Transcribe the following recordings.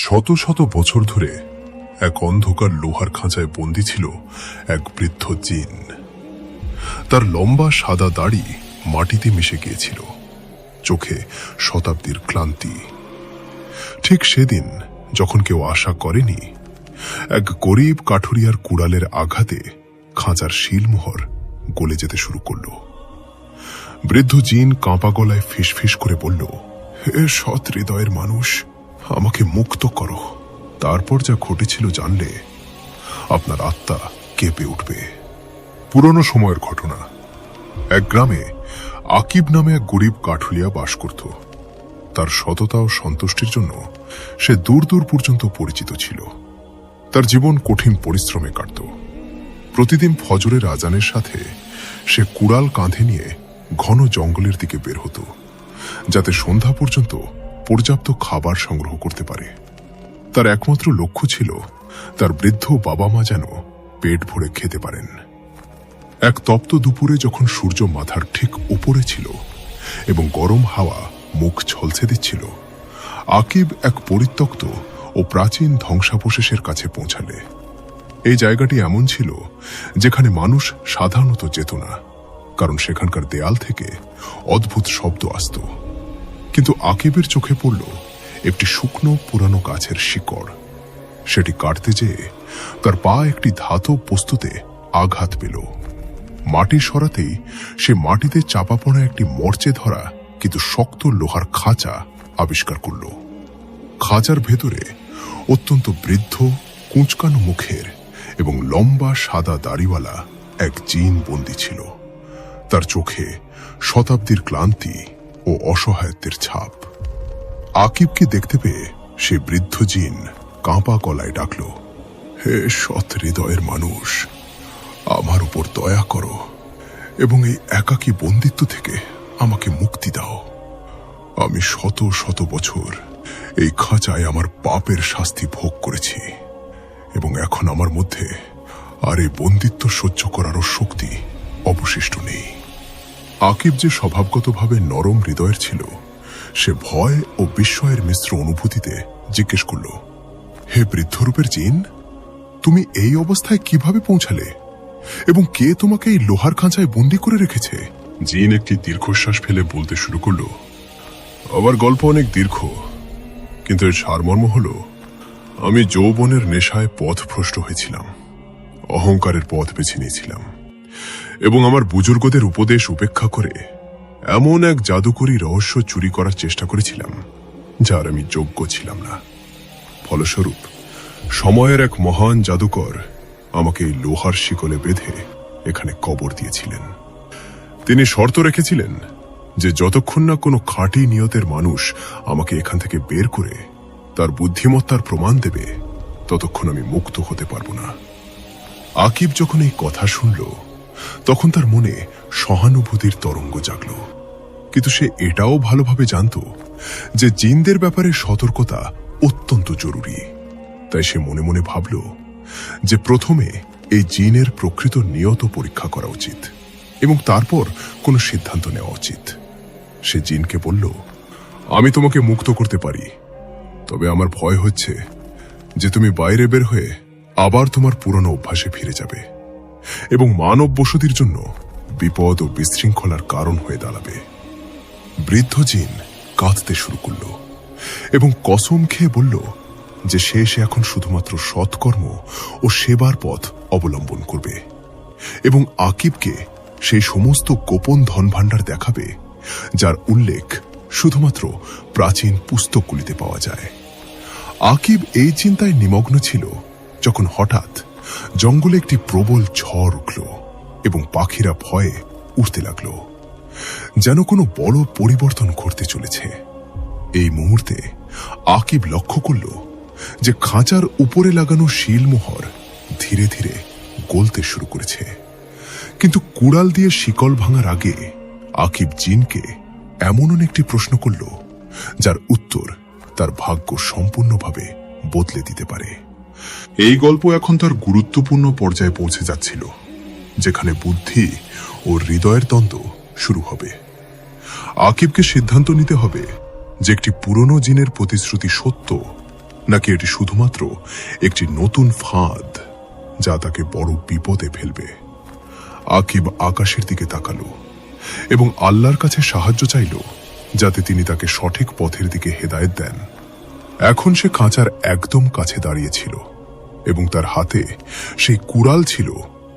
শত শত বছর ধরে এক অন্ধকার লোহার খাঁচায় বন্দী ছিল এক বৃদ্ধ জিন। তার লম্বা সাদা দাড়ি মাটিতে মিশে গিয়েছিল, চোখে শতাব্দীর ক্লান্তি। ঠিক সেদিন যখন কেউ আশা করেনি, এক গরিব কাঠুরিয়ার কুড়ালের আঘাতে খাঁচার শিলমোহর গলে যেতে শুরু করল। বৃদ্ধ জিন কাঁপা গলায় ফিসফিস করে বলল, হে সৎ হৃদয়ের মানুষ, আমাকে মুক্ত করো। তারপর যা ঘটেছিল জানলে আপনার আত্মা কেঁপে উঠবে। পুরনো সময়ের ঘটনা। এক গ্রামে আকিব নামে এক গরিব কাঠুরিয়া বাস করত। তার সততা ও সন্তুষ্টির জন্য সে দূর দূর পর্যন্ত পরিচিত ছিল। তার জীবন কঠিন পরিশ্রমে কাটত। প্রতিদিন ফজরের আজানের সাথে সে কুড়াল কাঁধে নিয়ে ঘন জঙ্গলের দিকে বের হতো, যাতে সন্ধ্যা পর্যন্ত পর্যাপ্ত খাবার সংগ্রহ করতে পারে। তার একমাত্র লক্ষ্য ছিল তার বৃদ্ধ বাবা মা যেন পেট ভরে খেতে পারেন। এক তপ্ত দুপুরে যখন সূর্য মাথার ঠিক উপরে ছিল এবং গরম হাওয়া মুখ ঝলসে দিচ্ছিল, আকিব এক পরিত্যক্ত ও প্রাচীন ধ্বংসাবশেষের কাছে পৌঁছালে। এই জায়গাটি এমন ছিল যেখানে মানুষ সাধারণত যেত না, কারণ সেখানকার দেয়াল থেকে অদ্ভুত শব্দ আসত। কিন্তু আকিবের চোখে পড়ল একটি শুকনো পুরানো গাছের শিকড়। সেটি কাটতে যেয়ে তার পা একটি ধাতব বস্তুতে আঘাত পেল। মাটি সরাতেই সে মাটিতে চাপা পড়া একটি মরচে ধরা কিন্তু শক্ত লোহার খাঁচা আবিষ্কার করল। খাঁচার ভেতরে অত্যন্ত বৃদ্ধ, কুঁচকানো মুখের এবং লম্বা সাদা দাড়িওয়ালা এক জিন বন্দী ছিল। তার চোখে শতাব্দীর ক্লান্তি ও অসহায়ত্বের ছাপ। আকিবকে দেখতে পেয়ে সে বৃদ্ধ জিন কাঁপা গলায় ডাকল, হে সৎ হৃদয়ের মানুষ, আমার উপর দয়া করো এবং এই একাকী বন্দিত্ব থেকে আমাকে মুক্তি দাও। আমি শত শত বছর এই খাঁচায় আমার পাপের শাস্তি ভোগ করেছি এবং এখন আমার মধ্যে আর এই বন্দিত্ব সহ্য করারও শক্তি অবশিষ্ট নেই। আকিব যে স্বভাবগতভাবে নরম হৃদয়ের ছিল, সে ভয় ও বিস্ময়ের মিশ্র অনুভূতিতে জিজ্ঞেস করল, হে বৃদ্ধরূপের জিন, তুমি এই অবস্থায় কিভাবে পৌঁছালে এবং কে তোমাকে এই লোহার খাঁচায় বন্দী করে রেখেছে? জিন একটি দীর্ঘশ্বাস ফেলে বলতে শুরু করল, আমার গল্প অনেক দীর্ঘ, কিন্তু এর সারমর্ম হল, আমি যৌবনের নেশায় পথভ্রষ্ট হয়েছিলাম, অহংকারের পথ বেছে নিয়েছিলাম এবং আমার বুজুর্গদের উপদেশ উপেক্ষা করে এমন এক জাদুকরী রহস্য চুরি করার চেষ্টা করেছিলাম যার আমি যোগ্য ছিলাম না। ফলস্বরূপ সময়ের এক মহান জাদুকর আমাকে এই লোহার শিকলে বেঁধে এখানে কবর দিয়েছিলেন। তিনি শর্ত রেখেছিলেন যে যতক্ষণ না কোনো খাঁটি নিয়তের মানুষ আমাকে এখান থেকে বের করে তার বুদ্ধিমত্তার প্রমাণ দেবে, ততক্ষণ আমি মুক্ত হতে পারবো না। আকিব যখন এই কথা শুনল, তখন তার মনে সহানুভূতির তরঙ্গ জাগল। কিন্তু সে এটাও ভালোভাবে জানত যে জিনদের ব্যাপারে সতর্কতা অত্যন্ত জরুরি। তাই সে মনে মনে ভাবল যে প্রথমে এই জিনের প্রকৃত নিয়ত পরীক্ষা করা উচিত এবং তারপর কোনো সিদ্ধান্ত নেওয়া উচিত। সে জিনকে বলল, আমি তোমাকে মুক্ত করতে পারি, তবে আমার ভয় হচ্ছে যে তুমি বাইরে বের হয়ে আবার তোমার পুরনো অভ্যাসে ফিরে যাবে এবং মানব বসতির জন্য বিপদ ও বিশৃঙ্খলার কারণ হয়ে দাঁড়াবে। বৃদ্ধ জিন কাঁদতে শুরু করল এবং কসম খেয়ে বলল যে সে এখন শুধুমাত্র সৎকর্ম ও সেবার পথ অবলম্বন করবে এবং আকিবকে সেই সমস্ত গোপন ধনভাণ্ডার দেখাবে যার উল্লেখ শুধুমাত্র প্রাচীন পুস্তকগুলিতে পাওয়া যায়। আকিব এই চিন্তায় নিমগ্ন ছিল যখন হঠাৎ জঙ্গলে একটি প্রবল ঝড় উঠল এবং পাখিরা ভয়ে উঠতে লাগল, যেন কোনো বড় পরিবর্তন ঘটতে চলেছে। এই মুহূর্তে আকিব লক্ষ্য করল যে খাঁচার উপরে লাগানো শিলমোহর ধীরে ধীরে গলতে শুরু করেছে। কিন্তু কুড়াল দিয়ে শিকল ভাঙার আগে আকিব জিনকে এমন একটি প্রশ্ন করল যার উত্তর তার ভাগ্য সম্পূর্ণভাবে বদলে দিতে পারে। এই গল্প এখন তার গুরুত্বপূর্ণ পর্যায়ে পৌঁছে যাচ্ছিল, যেখানে বুদ্ধি ও হৃদয়ের দ্বন্দ্ব শুরু হবে। আকিবকে সিদ্ধান্ত নিতে হবে যে একটি পুরনো জিনের প্রতিশ্রুতি সত্য নাকি এটি শুধুমাত্র একটি নতুন ফাঁদ যা তাকে বড় বিপদে ফেলবে। আকিব আকাশের দিকে তাকালো এবং আল্লাহর কাছে সাহায্য চাইল, যাতে তিনি তাকে সঠিক পথের দিকে হেদায়েত দেন। এখন সে খাঁচার একদম কাছে দাঁড়িয়েছিল এবং তার হাতে সেই কুড়াল ছিল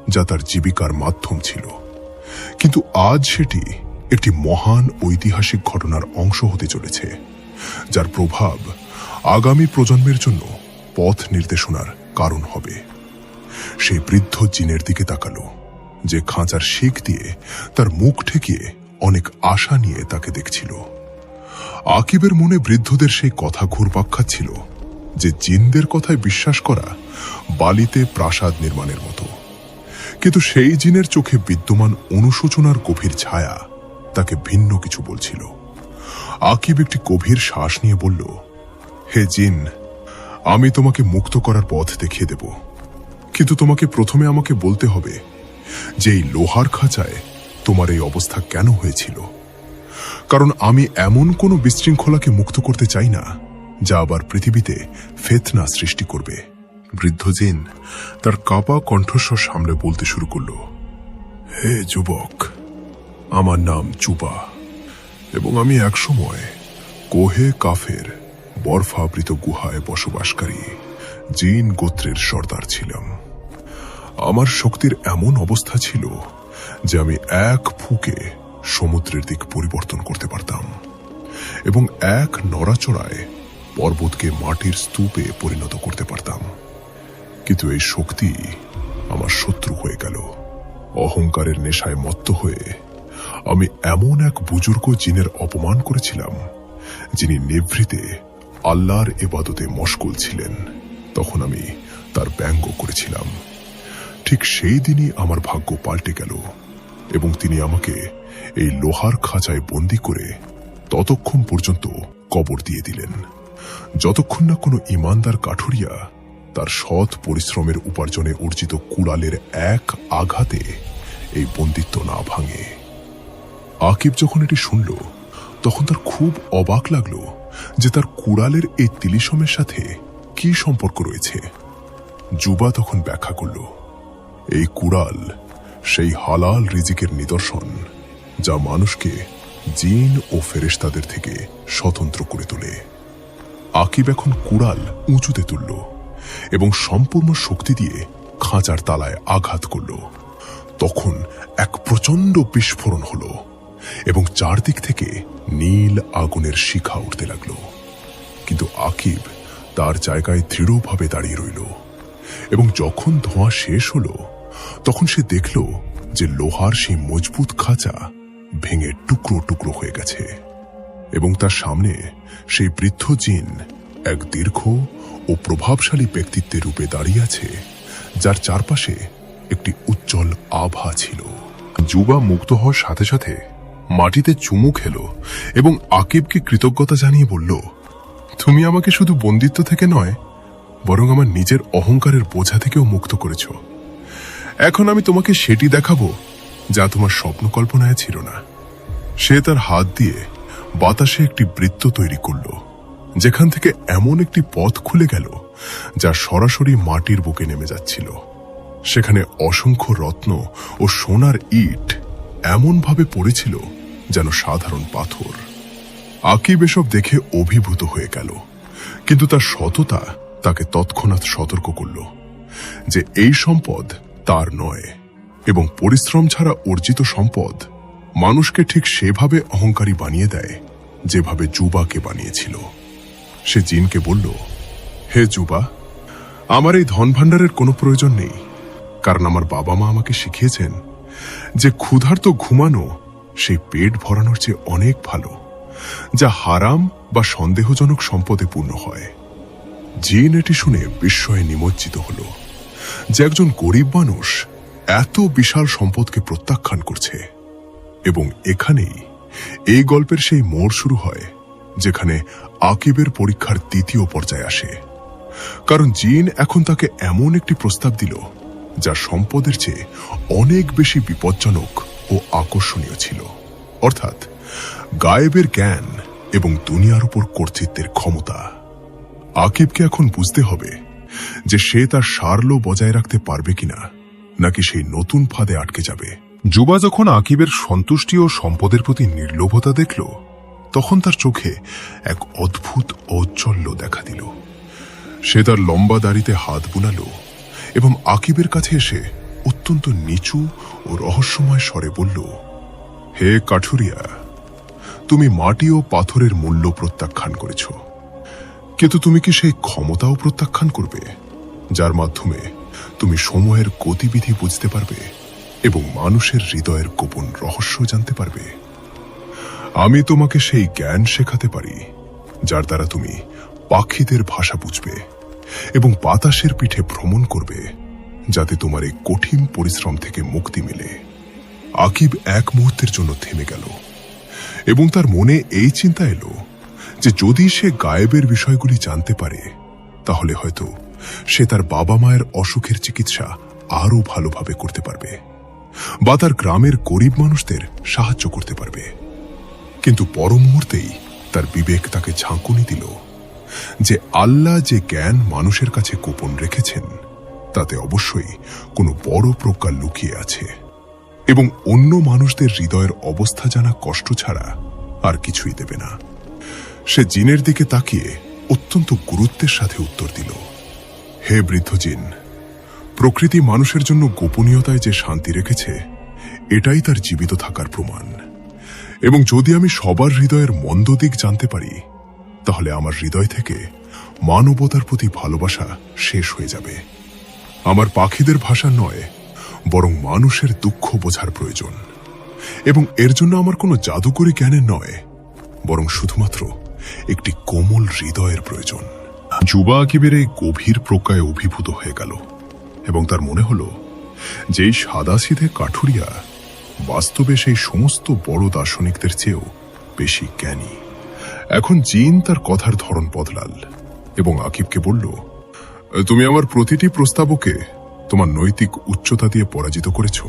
যা তার জীবিকার মাধ্যম ছিল। কিন্তু আজ সেটি একটি মহান ঐতিহাসিক ঘটনার অংশ হতে চলেছে, যার প্রভাব আগামী প্রজন্মের জন্য পথ নির্দেশনার কারণ হবে। সেই বৃদ্ধ জিনের দিকে তাকালো, যে খাঁচার শিক দিয়ে তার মুখ ঠেকিয়ে অনেক আশা নিয়ে তাকে দেখছিল। আকিবের মনে বৃদ্ধদের সেই কথা ঘুরপাক খাচ্ছিল যে জিনদের কথায় বিশ্বাস করা বালিতে প্রাসাদ নির্মাণের মতো। কিন্তু সেই জিনের চোখে বিদ্যমান অনুশোচনার গভীর ছায়া তাকে ভিন্ন কিছু বলছিল। আকিব একটি গভীর শ্বাস নিয়ে বলল, হে জিন, আমি তোমাকে মুক্ত করার পথ দেখিয়ে দেব, কিন্তু তোমাকে প্রথমে আমাকে বলতে হবে যে এই লোহার খাঁচায় তোমার এই অবস্থা কেন হয়েছিল। কারণ আমি এমন কোনো বিশৃঙ্খলাকে মুক্ত করতে চাই না যা আবার পৃথিবীতে ফিতনা সৃষ্টি করবে। বৃদ্ধ জিন তার কাঁপা কণ্ঠস্বর সামলে বলতে শুরু করল, হে যুবক, আমার নাম জুবা এবং আমি একসময় কোহে কাফের বরফাবৃত গুহায় বসবাসকারী জিন গোত্রের সর্দার ছিলাম। আমার শক্তির এমন অবস্থা ছিল যে আমি এক ফুঁকে সমুদ্রের দিক পরিবর্তন করতে পারতাম এবং এক নড়াচড়ায় পর্বতকে মাটির স্তূপে পরিণত করতে পারতাম। কিন্তু এই শক্তি আমার শত্রু হয়ে গেল। অহংকারের নেশায় মত্ত হয়ে আমি এমন এক বুজুর্গ জিনের অপমান করেছিলাম, যিনি নিভৃতে আল্লাহর ইবাদতে মশগুল ছিলেন। তখন আমি তার ব্যঙ্গ করেছিলাম। ঠিক সেই দিনই আমার ভাগ্য পাল্টে গেল এবং তিনি আমাকে এই লোহার খাঁচায় বন্দী করে ততক্ষণ পর্যন্ত কবর দিয়ে দিলেন, যতক্ষণ না কোনো ইমানদার কাঠুরিয়া তার সৎ পরিশ্রমের উপার্জনে অর্জিত কুড়ালের এক আঘাতে এই বন্দিত্ব না ভাঙে। আকিব যখন এটি শুনল, তখন তার খুব অবাক লাগলো যে তার কুড়ালের এই তিলিসমের সাথে কি সম্পর্ক রয়েছে। যুবা তখন ব্যাখ্যা করল, এই কুড়াল সেই হালাল রিজিকের নিদর্শন যা মানুষকে জিন ও ফেরেশতাদের থেকে স্বতন্ত্র করে তোলে। আকিব এখন কুড়াল উঁচুতে তুলল এবং সম্পূর্ণ শক্তি দিয়ে খাঁচার তালায় আঘাত করল। তখন এক প্রচন্ড বিস্ফোরণ হল এবং চারদিক থেকে নীল আগুনের শিখা উঠতে লাগল। কিন্তু আকিব তার জায়গায় দৃঢ়ভাবে দাঁড়িয়ে রইল এবং যখন ধোঁয়া শেষ হল, তখন সে দেখল যে লোহার সেই মজবুত খাঁচা ভেঙে টুকরো টুকরো হয়ে গেছে এবং তার সামনে সেই বৃদ্ধ জিন এক দীর্ঘ ও প্রভাবশালী ব্যক্তিত্বের রূপে দাঁড়িয়ে আছে, যার চারপাশে একটি উজ্জ্বল আভা ছিল। যুবা মুক্ত হওয়ার সাথে সাথে মাটিতে চুমু খেল এবং আকিবকে কৃতজ্ঞতা জানিয়ে বলল, তুমি আমাকে শুধু বন্দিত্ব থেকে নয়, বরং আমার নিজের অহংকারের বোঝা থেকেও মুক্ত করেছ। এখন আমি তোমাকে সেটি দেখাবো যা তোমার স্বপ্ন কল্পনায় ছিল না। সে তার হাত দিয়ে বাতাসে একটি বৃত্ত তৈরি করল, যেখান থেকে এমন একটি পথ খুলে গেল যা সরাসরি মাটির বুকে নেমে যাচ্ছিল। সেখানে অসংখ্য রত্ন ও সোনার ইট এমনভাবে পড়েছিল যেন সাধারণ পাথর। আকিব এসব দেখে অভিভূত হয়ে গেল, কিন্তু তার সততা তাকে তৎক্ষণাৎ সতর্ক করল যে এই সম্পদ তার নয় এবং পরিশ্রম ছাড়া অর্জিত সম্পদ মানুষকে ঠিক সেভাবে অহংকারী বানিয়ে দেয় যেভাবে যুবাকে বানিয়েছিল। সে জিনকে বলল, হে যুবা, আমার এই ধন ভাণ্ডারের কোনো প্রয়োজন নেই, কারণ আমার বাবা মা আমাকে শিখিয়েছেন যে ক্ষুধার্ত ঘুমানো সেই পেট ভরানোর চেয়ে অনেক ভালো, যা হারাম বা সন্দেহজনক সম্পদে পূর্ণ হয়। জিন এটি শুনে বিস্ময়ে নিমজ্জিত হল যে একজন গরিব মানুষ এত বিশাল সম্পদকে প্রত্যাখ্যান করছে। এবং এখানেই এই গল্পের সেই মোড় শুরু হয়, যেখানে আকিবের পরীক্ষার দ্বিতীয় পর্যায়ে আসে। কারণ জিন এখন তাকে এমন একটি প্রস্তাব দিল যা সম্পদের চেয়ে অনেক বেশি বিপজ্জনক ও আকর্ষণীয় ছিল, অর্থাৎ গায়েবের জ্ঞান এবং দুনিয়ার উপর কর্তৃত্বের ক্ষমতা। আকিবকে এখন বুঝতে হবে যে সে তার সারল্য বজায় রাখতে পারবে কিনা, নাকি সেই নতুন ফাঁদে আটকে যাবে। যুবা যখন আকিবের সন্তুষ্টি ও সম্পদের প্রতি নির্লোভতা দেখল, তখন তার চোখে এক অদ্ভুত ঔজ্জ্বল্য দেখা দিল। সে তার লম্বা দাড়িতে হাত বুলাল এবং আকিবের কাছে এসে অত্যন্ত নিচু ও রহস্যময় স্বরে বলল, হে কাঠুরিয়া, তুমি মাটি ও পাথরের মূল্য প্রত্যাখ্যান করেছ, কিন্তু তুমি কি সেই ক্ষমতাও প্রত্যাখ্যান করবে যার মাধ্যমে তুমি সময়ের গতিবিধি বুঝতে পারবে এবং মানুষের হৃদয়ের গোপন রহস্য জানতে পারবে? আমি তোমাকে সেই জ্ঞান শেখাতে পারি যার দ্বারা তুমি পাখিদের ভাষা বুঝবে এবং বাতাসের পিঠে ভ্রমণ করবে, যাতে তোমার এই কঠিন পরিশ্রম থেকে মুক্তি মেলে। আকিব এক মুহূর্তের জন্য থেমে গেল এবং তার মনে এই চিন্তা এলো যে যদি সে গায়েবের বিষয়গুলি জানতে পারে, তাহলে হয়তো সে তার বাবা মায়ের অসুখের চিকিৎসা আরো ভালোভাবে করতে পারবে বা তার গ্রামের গরিব মানুষদের সাহায্য করতে পারবে। কিন্তু পর মুহূর্তেই তার বিবেক তাকে ঝাঁকুনি দিল যে আল্লাহ যে জ্ঞান মানুষের কাছে গোপন রেখেছেন, তাতে অবশ্যই কোনো বড় প্রজ্ঞা লুকিয়ে আছে এবং অন্য মানুষদের হৃদয়ের অবস্থা জানা কষ্ট ছাড়া আর কিছুই দেবে না। সে জিনের দিকে তাকিয়ে অত্যন্ত গুরুত্বের সাথে উত্তর দিল, হে বৃদ্ধ জিন, প্রকৃতি মানুষের জন্য গোপনীয়তায় যে শান্তি রেখেছে, এটাই তার জীবিত থাকার প্রমাণ। এবং যদি আমি সবার হৃদয়ের মন্দ দিক জানতে পারি, তাহলে আমার হৃদয় থেকে মানবতার প্রতি ভালোবাসা শেষ হয়ে যাবে। আমার পাখিদের ভাষা নয়, বরং মানুষের দুঃখ বোঝার প্রয়োজন, এবং এর জন্য আমার কোনো জাদুকরী জ্ঞানের নয়, বরং শুধুমাত্র একটি কোমল হৃদয়ের প্রয়োজন। যুবা আকিবের এই গভীর প্রজ্ঞায় অভিভূত হয়ে গেল এবং তার মনে হল যে সাদাসিধে কাঠুরিয়া বাস্তবে সেই সমস্ত বড় দার্শনিকদের চেয়েও বেশি জ্ঞানী। এখন জিন তার কথার ধরন বদলাল এবং আকিবকে বলল, তুমি আমার প্রতিটি প্রস্তাবকে তোমার নৈতিক উচ্চতা দিয়ে পরাজিত করেছ,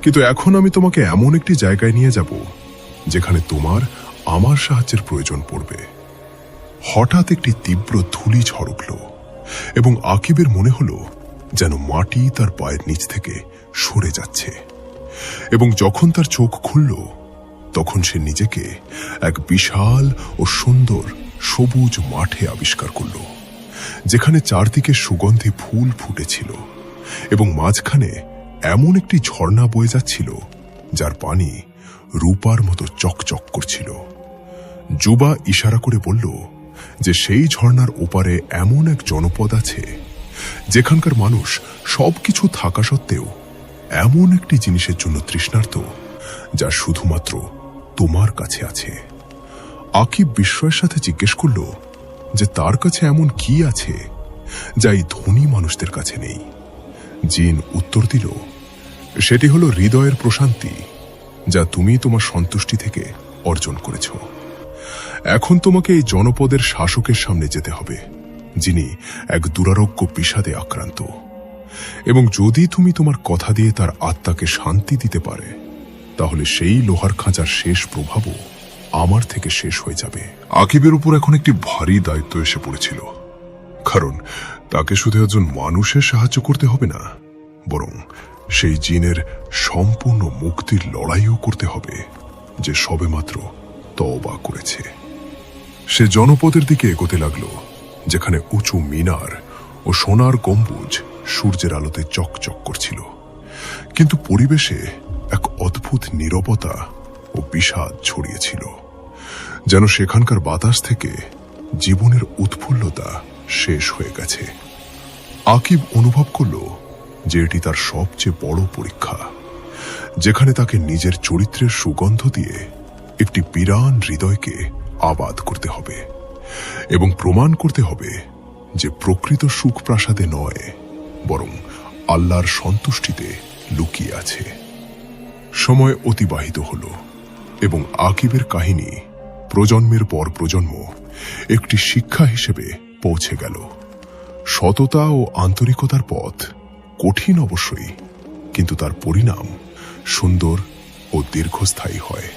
কিন্তু এখন আমি তোমাকে এমন একটি জায়গায় নিয়ে যাব যেখানে তোমার আমার সাহায্যের প্রয়োজন পড়বে। হঠাৎ একটি তীব্র ধূলি ঝড় উঠল এবং আকিবের মনে হলো যেন মাটি তার পায়ের নিচ থেকে সরে যাচ্ছে, এবং যখন তার চোখ খুলল, তখন সে নিজেকে এক বিশাল ও সুন্দর সবুজ মাঠে আবিষ্কার করল, যেখানে চারদিকে সুগন্ধি ফুল ফুটেছিল এবং মাঝখানে এমন একটি ঝর্ণা বয়ে যাচ্ছিল যার পানি রূপার মতো চকচক করছিল। যুবা ইশারা করে বলল যে সেই ঝর্ণার ওপারে এমন এক জনপদ আছে যেখানকার মানুষ সবকিছু থাকা সত্ত্বেও এমন একটি জিনিসের জন্য তৃষ্ণার্ত যা শুধুমাত্র তোমার কাছে আছে। আকিব বিস্ময়ের সাথে জিজ্ঞেস করল যে তার কাছে এমন কি আছে যা এই ধনী মানুষদের কাছে নেই। জিন উত্তর দিল, সেটি হলো হৃদয়ের প্রশান্তি, যা তুমি তোমার সন্তুষ্টি থেকে অর্জন করেছ। এখন তোমাকে এই জনপদের শাসকের সামনে যেতে হবে, যিনি এক দুরারোগ্য বিষাদে আক্রান্ত, এবং যদি তুমি তোমার কথা দিয়ে তার আত্মাকে শান্তি দিতে পারে, তাহলে সেই লোহার খাঁচার শেষ প্রভাবও আমার থেকে শেষ হয়ে যাবে। আকিবের উপর এখন একটি ভারী দায়িত্ব এসে পড়েছিল, কারণ তাকে শুধু একজন মানুষের সাহায্য করতে হবে না, বরং সেই জিনের সম্পূর্ণ মুক্তির লড়াইও করতে হবে যে সবেমাত্র তওবা করেছে। সে জনপদের দিকে এগোতে লাগলো, যেখানে উঁচু মিনার ও সোনার গম্বুজ সূর্যের আলোতে চকচক করছিল, কিন্তু পরিবেশে এক অদ্ভুত নীরবতা ও বিষাদ ছড়িয়েছিল, যেন সেখানকার বাতাস থেকে জীবনের উৎফুল্লতা শেষ হয়ে গেছে। আকিব অনুভব করল যে এটি তার সবচেয়ে বড় পরীক্ষা, যেখানে তাকে নিজের চরিত্রের সুগন্ধ দিয়ে একটি বিরান হৃদয়কে আবাদ করতে হবে এবং প্রমাণ করতে হবে যে প্রকৃত সুখ প্রাসাদে নয়, বরং আল্লাহর সন্তুষ্টিতে লুকিয়ে আছে। সময় অতিবাহিত হল এবং আকিবের কাহিনী প্রজন্মের পর প্রজন্ম একটি শিক্ষা হিসেবে পৌঁছে গেল। সততা ও আন্তরিকতার পথ কঠিন অবশ্যই, কিন্তু তার পরিণাম সুন্দর ও দীর্ঘস্থায়ী হয়।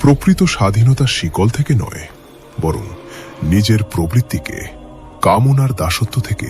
প্রকৃত স্বাধীনতা শিকল থেকে নয়, বরং নিজের প্রবৃত্তিকে কামনার দাসত্ব থেকে